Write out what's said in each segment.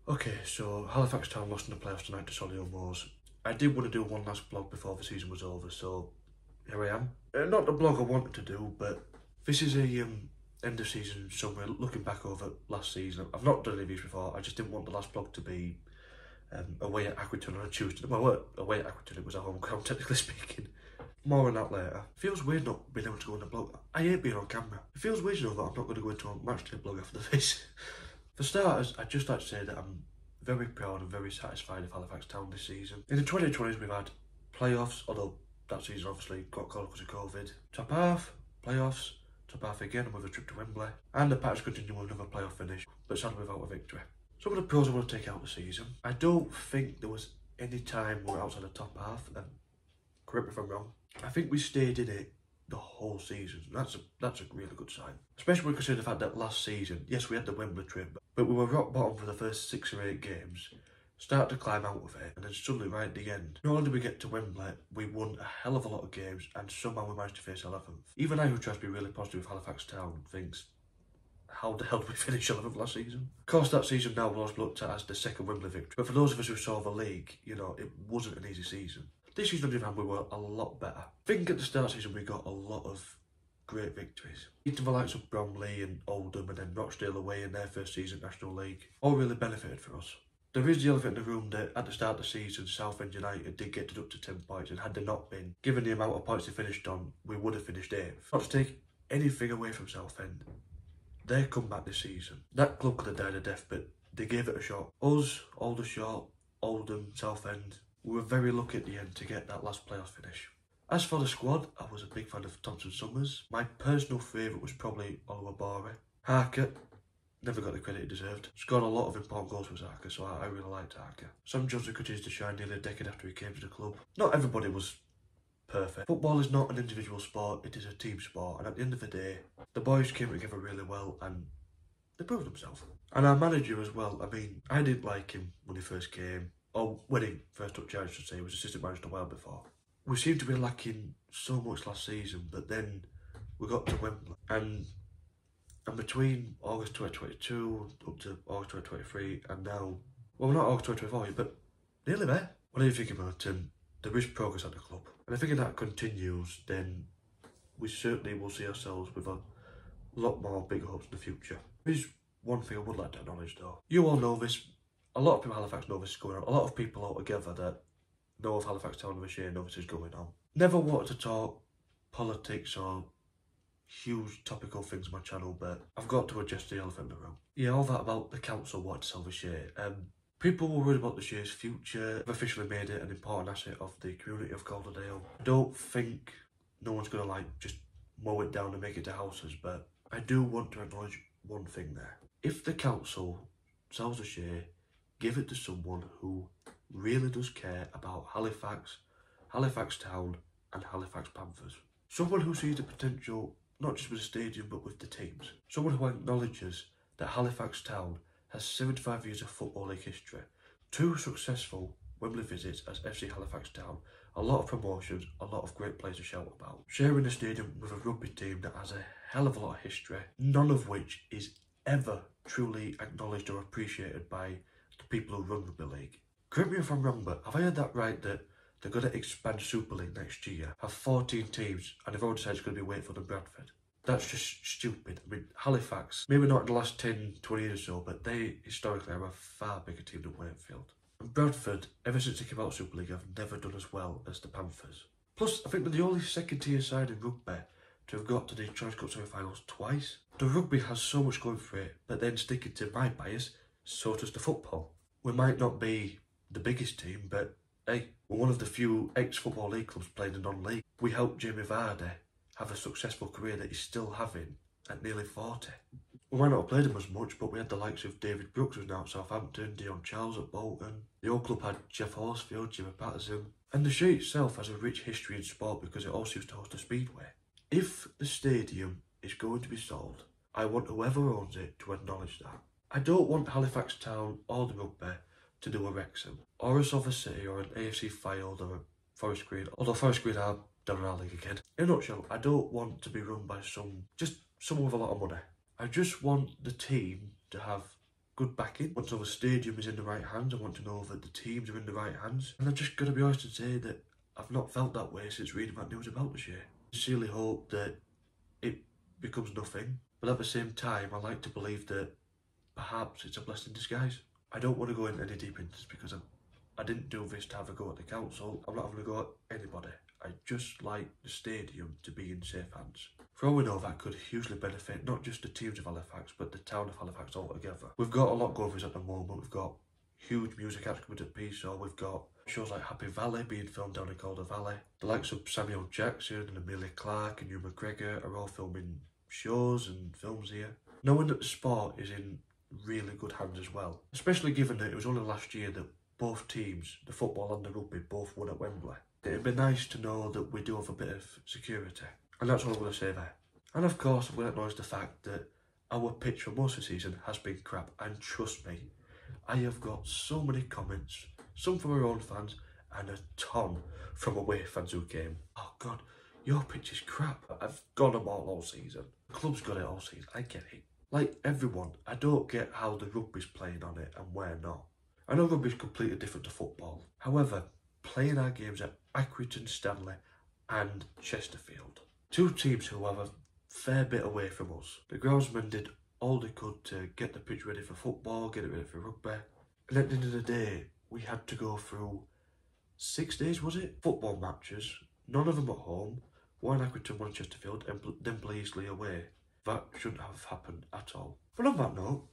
Okay, so Halifax Town lost in the playoffs tonight to Solihull Moors. I did want to do one last blog before the season was over, so here I am. Not the blog I wanted to do, but this is a end of season summary, looking back over last season. I've not done any of these before. I just didn't want the last blog to be away at Accrington on a Tuesday. Well, away at Accrington, it was at home ground, technically speaking. More on that later. It feels weird not being able to go on the blog. I hate being on camera. It feels weird to know that I'm not going to go into a matchday blog after this. For starters, I'd just like to say that I'm very proud and very satisfied of Halifax Town this season. In the 2020s, we've had playoffs, although that season obviously got called because of COVID. Top half, playoffs, top half again with a trip to Wembley, and the patch continued with another playoff finish, but sadly without a victory. Some of the pros I want to take out the season. I don't think there was any time we were outside the top half, and correct me if I'm wrong, I think we stayed in it the whole season. That's a really good sign. Especially when considering the fact that last season, yes, we had the Wembley trip, but we were rock bottom for the first 6 or 8 games, started to climb out of it, and then suddenly right at the end, not only did we get to Wembley, we won a hell of a lot of games, and somehow we managed to finish 11th. Even I, who tries to be really positive with Halifax Town, thinks, how the hell did we finish 11th last season? Of course, that season now was looked at as the second Wembley victory, but for those of us who saw the league, you know, it wasn't an easy season. This season, on the other hand, we were a lot better. I think at the start of the season, we got a lot of great victories. Beating the likes of Bromley and Oldham, and then Rochdale away in their first season National League, all really benefited for us. There is the elephant in the room that at the start of the season, Southend United did get up to 10 points, and had they not been, given the amount of points they finished on, we would have finished 8th. Not to take anything away from Southend, their comeback this season, that club could have died a death, but they gave it a shot. Us, Aldershot, Oldham, Southend, we were very lucky at the end to get that last playoff finish. As for the squad, I was a big fan of Thompson Summers. My personal favourite was probably Oliver Barry. Harker never got the credit he deserved. Scored a lot of important goals for Harker, so I really liked Harker. Sam Johnson continues to shine nearly a decade after he came to the club. Not everybody was perfect. Football is not an individual sport, it is a team sport, and at the end of the day, the boys came together really well and they proved themselves. And our manager as well, I mean, I didn't like him when he first came. Or when he first took charge, I should say. He was assistant manager a while before. We seemed to be lacking so much last season, but then we got to Wembley. And between August 2022 up to August 2023, and now, well, not August 2024, but nearly there. What do you think about him? There is progress at the club. And I think if that continues, then we certainly will see ourselves with a lot more big hopes in the future. There is one thing I would like to acknowledge though. You all know this. A lot of people in Halifax know this is going on. A lot of people altogether that know of Halifax Town and Shay know this is going on. Never wanted to talk politics or huge topical things on my channel, but I've got to address the elephant in the room. Yeah, all that about the council wanting to sell the Shay. People were worried about the Shay's future. They've officially made it an important asset of the community of Calderdale. I don't think no one's going to just mow it down and make it to houses, but I do want to acknowledge one thing there. If the council sells the Shay, give it to someone who really does care about Halifax, Halifax Town and Halifax Panthers. Someone who sees the potential not just with the stadium but with the teams. Someone who acknowledges that Halifax Town has 75 years of Football League history, 2 successful Wembley visits as FC Halifax Town, a lot of promotions, a lot of great players to shout about. Sharing the stadium with a rugby team that has a hell of a lot of history, none of which is ever truly acknowledged or appreciated by the people who run Rugby League. Correct me if I'm wrong, but have I heard that right, that they're going to expand Super League next year, have 14 teams, and they've already decided it's going to be Wakefield and Bradford? That's just stupid. I mean, Halifax, maybe not in the last 10, 20 years or so, but they historically are a far bigger team than Wakefield. And Bradford, ever since they came out of Super League, have never done as well as the Panthers. Plus, I think they're the only second-tier side in rugby to have got to the Challenge Cup semi-finals twice. The rugby has so much going for it, but then sticking to my bias, so does the football. We might not be the biggest team, but hey, we're one of the few ex-Football League clubs playing in non-league. We helped Jamie Vardy have a successful career that he's still having at nearly 40. We might not have played him as much, but we had the likes of David Brooks, who's now at Southampton, Dion Charles at Bolton. The old club had Jeff Horsfield, Jimmy Patterson. And the Shay itself has a rich history in sport because it also used to host a speedway. If the stadium is going to be sold, I want whoever owns it to acknowledge that. I don't want Halifax Town or the rugby to do a Wrexham, or a Southern City, or an AFC Fylde, or a Forest Green, although Forest Green are down in our league again. In a nutshell, I don't want to be run by someone with a lot of money. I just want the team to have good backing. I want to know the stadium is in the right hands. I want to know that the teams are in the right hands. And I've just got to be honest and say that I've not felt that way since reading that news about the Shay. I sincerely hope that it becomes nothing. But at the same time, I like to believe that perhaps it's a blessing in disguise. I don't want to go into any deep into this because I didn't do this to have a go at the council. I'm not having a go at anybody. I just like the stadium to be in safe hands. For all we know, that could hugely benefit not just the teams of Halifax, but the town of Halifax altogether. We've got a lot going for us at the moment. We've got huge music acts coming to Peace, or we've got shows like Happy Valley being filmed down in Calder Valley. The likes of Samuel Jackson and Amelia Clark and Hugh McGregor are all filming shows and films here. Knowing that the sport is in really good hands as well, especially given that it was only last year that both teams, the football and the rugby, both won at Wembley. It'd be nice to know that we do have a bit of security. And that's all I'm going to say there. And of course, I'm going to acknowledge the fact that our pitch for most of the season has been crap. And trust me, I have got so many comments, some from our own fans, and a ton from away fans who came. Oh God, your pitch is crap. I've got them all season. The club's got it all season. I get it. Like everyone, I don't get how the rugby's playing on it and we're not. I know rugby's completely different to football. However, playing our games at Accrington, Stanley and Chesterfield, two teams who have a fair bit away from us. The groundsmen did all they could to get the pitch ready for football, get it ready for rugby. And at the end of the day, we had to go through 6 days, was it? Football matches, none of them at home, one in Accrington, one in Chesterfield, and then Bleasley away. That shouldn't have happened at all. But on that note,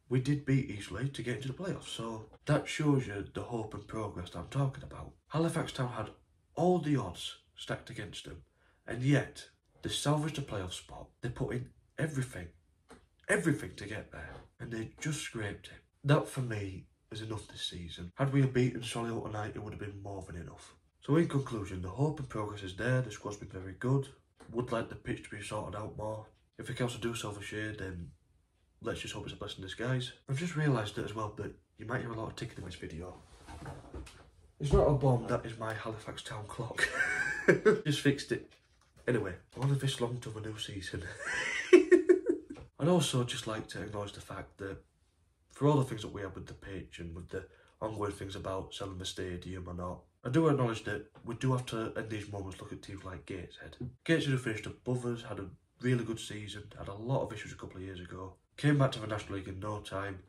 we did beat Eastleigh to get into the playoffs, so that shows you the hope and progress that I'm talking about. Halifax Town had all the odds stacked against them, and yet they salvaged the playoff spot. They put in everything to get there, and they just scraped it. That for me is enough this season. Had we beaten Solihull tonight, it would have been more than enough. So in conclusion, the hope and progress is there. The squad's been very good. Would like the pitch to be sorted out more. If the council do sell the Shay, then let's just hope it's a blessing in disguise. I've just realised that as well, but you might hear a lot of ticking in this video. It's not a bomb, that is my Halifax Town clock. Just fixed it. Anyway, only this long till the new season. I'd also just like to acknowledge the fact that for all the things that we have with the pitch and with the ongoing things about selling the stadium or not, I do acknowledge that we do have to, in these moments, look at teams like Gateshead. Gateshead, who finished above us, had a really good season, had a lot of issues a couple of years ago, came back to the National League in no time,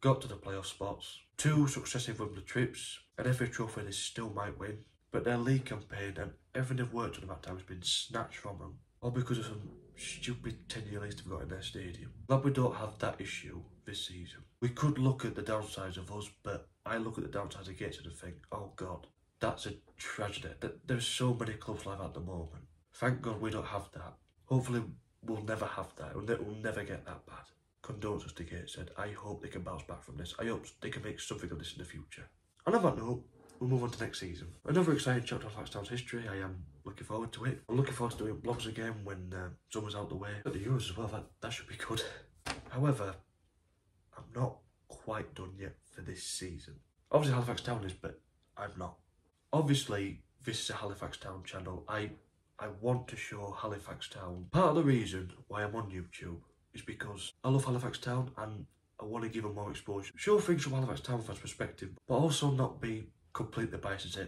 got to the playoff spots, 2 successive Wimbledon trips, an FA Trophy they still might win, but their league campaign and everything they've worked on at that time has been snatched from them, all because of some stupid 10-year lease they've got in their stadium. Glad we don't have that issue this season. We could look at the downsides of us, but I look at the downsides of Gateshead and think, oh God, that's a tragedy. There's so many clubs like that at the moment. Thank God we don't have that. Hopefully we'll never have that. We'll never get that bad. Condolences to Gateshead. I hope they can bounce back from this. I hope they can make something of this in the future. And on that note, we'll move on to next season. Another exciting chapter of Halifax Town's history. I am looking forward to it. I'm looking forward to doing vlogs again when summer's out the way. But the Euros as well, that should be good. However, I'm not quite done yet for this season. Obviously Halifax Town is, but I'm not. Obviously, this is a Halifax Town channel. I want to show Halifax Town. Part of the reason why I'm on YouTube is because I love Halifax Town and I want to give them more exposure. Show things from Halifax Town fans' perspective, but also not be completely biased and say,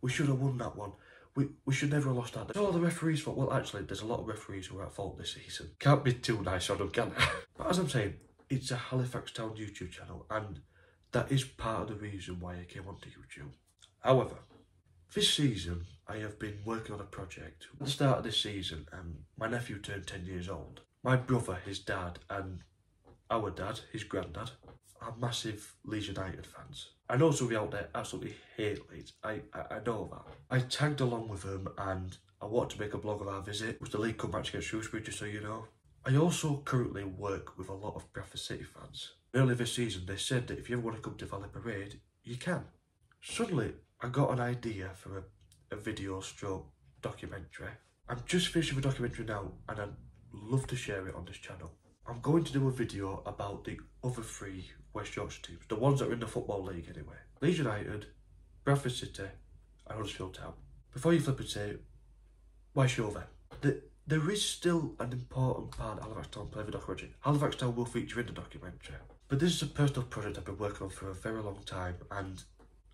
we should have won that one. We should never have lost that. It's all the referees' fault. Well, actually, there's a lot of referees who are at fault this season. Can't be too nice on them, can I? But as I'm saying, it's a Halifax Town YouTube channel, and that is part of the reason why I came onto YouTube. However, this season, I have been working on a project. At the start of this season, my nephew turned 10 years old. My brother, his dad, and our dad, his granddad, are massive Leeds United fans. I know some of you out there absolutely hate Leeds. I know that. I tagged along with them and I wanted to make a vlog of our visit, which the League Cup match against Shrewsbury, just so you know. I also currently work with a lot of Bradford City fans. Earlier this season, they said that if you ever want to come to Valley Parade, you can. Suddenly, I got an idea for a video stroke documentary. I'm just finishing the documentary now and I'd love to share it on this channel. I'm going to do a video about the other 3 West Yorkshire teams, the ones that are in the Football League anyway. Leeds United, Bradford City and Huddersfield Town. Before you flip and say, why show them? There is still an important part of Halifax Town play the documentary. Halifax Town will feature in the documentary. But this is a personal project I've been working on for a very long time, and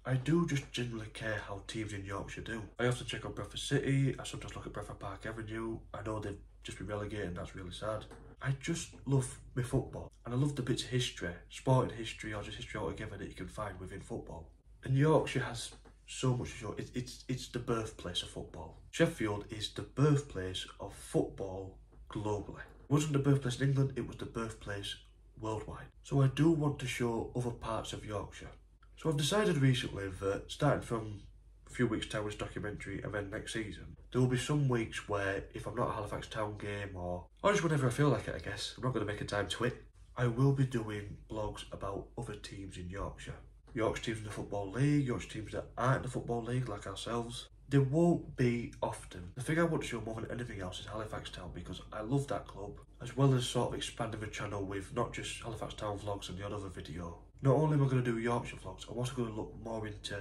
I do just genuinely care how teams in Yorkshire do. I often check on Bradford City, I sometimes look at Bradford Park Avenue. I know they've just been relegated and that's really sad. I just love my football, and I love the bits of history, sporting history or just history altogether that you can find within football. And Yorkshire has so much to show. It's the birthplace of football. Sheffield is the birthplace of football globally. It wasn't the birthplace in England, it was the birthplace worldwide. So I do want to show other parts of Yorkshire. So I've decided recently that starting from a few weeks' time with this documentary and then next season, there will be some weeks where if I'm not at a Halifax Town game or just whenever I feel like it, I guess, I'm not going to make a time to it, I will be doing blogs about other teams in Yorkshire. Yorkshire teams in the Football League, Yorkshire teams that aren't in the Football League like ourselves. There won't be often. The thing I want to show more than anything else is Halifax Town, because I love that club, as well as sort of expanding the channel with not just Halifax Town vlogs and the odd other video. Not only am I going to do Yorkshire vlogs, I'm also going to look more into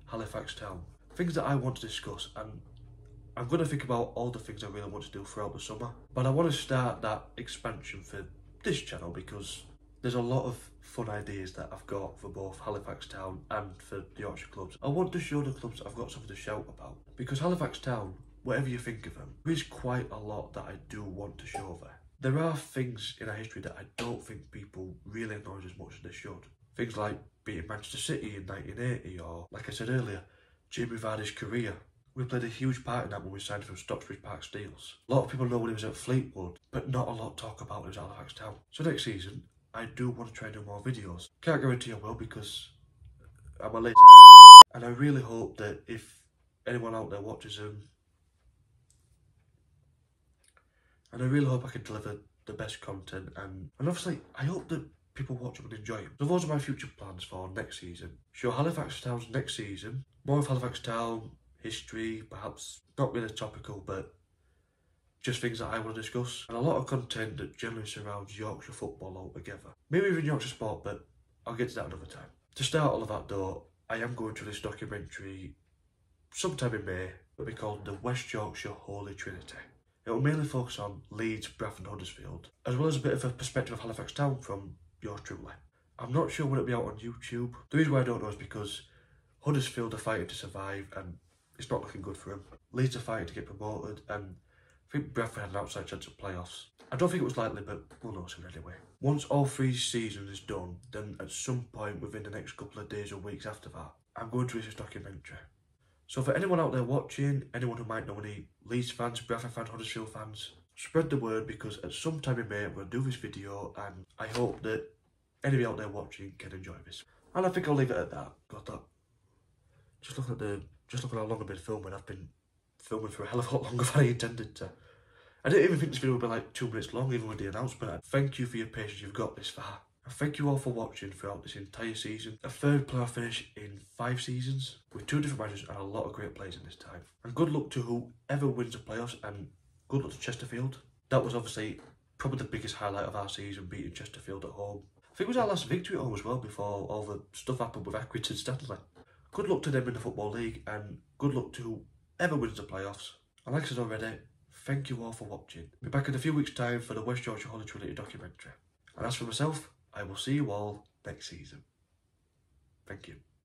Halifax Town. Things that I want to discuss, and I'm going to think about all the things I really want to do throughout the summer. But I want to start that expansion for this channel because there's a lot of fun ideas that I've got for both Halifax Town and for the Yorkshire clubs. I want to show the clubs that I've got something to shout about, because Halifax Town, whatever you think of them, there is quite a lot that I do want to show there. There are things in our history that I don't think people really acknowledge as much as they should. Things like beating Manchester City in 1980, or, like I said earlier, Jamie Vardy's career. We played a huge part in that when we signed from Stocksbridge Park Steels. A lot of people know when he was at Fleetwood, but not a lot talk about him at Halifax Town. So next season, I do want to try and do more videos. Can't guarantee I will because I'm a lazy and I really hope that if anyone out there watches them, and I really hope I can deliver the best content, and obviously I hope that people watch them and enjoy them. So those are my future plans for next season. Show Halifax Town's next season, more of Halifax Town, history, perhaps not really topical, but just things that I want to discuss, and a lot of content that generally surrounds Yorkshire football altogether. Maybe even Yorkshire sport, but I'll get to that another time. To start all of that though, I am going to this documentary sometime in May. It'll be called the West Yorkshire Holy Trinity. It will mainly focus on Leeds, Bradford and Huddersfield, as well as a bit of a perspective of Halifax Town from yours truly. I'm not sure when it'll be out on YouTube. The reason why I don't know is because Huddersfield are fighting to survive and it's not looking good for them. Leeds are fighting to get promoted, and I think Bradford had an outside chance of playoffs. I don't think it was likely, but we'll know soon anyway. Once all 3 seasons is done, then at some point within the next couple of days or weeks after that, I'm going to release this documentary. So for anyone out there watching, anyone who might know any Leeds fans, Bradford fans, Huddersfield fans, spread the word, because at some time in May I'm going to do this video, and I hope that anybody out there watching can enjoy this. And I think I'll leave it at that. Got that. Just look at how long I've been filming. I've been filming for a hell of a lot longer than I intended to. I didn't even think this video would be like 2 minutes long, even with the announcement. Thank you for your patience, you've got this far. And thank you all for watching throughout this entire season. A 3rd playoff finish in 5 seasons, with 2 different managers and a lot of great players in this time. And good luck to whoever wins the playoffs, and good luck to Chesterfield. That was obviously probably the biggest highlight of our season, beating Chesterfield at home. I think it was our last victory at home as well, before all the stuff happened with Equity and Stanley. Good luck to them in the Football League, and good luck to whoever wins the playoffs. And like I said already, thank you all for watching. Be back in a few weeks' time for the West Yorkshire Holy Trinity documentary. And as for myself, I will see you all next season. Thank you.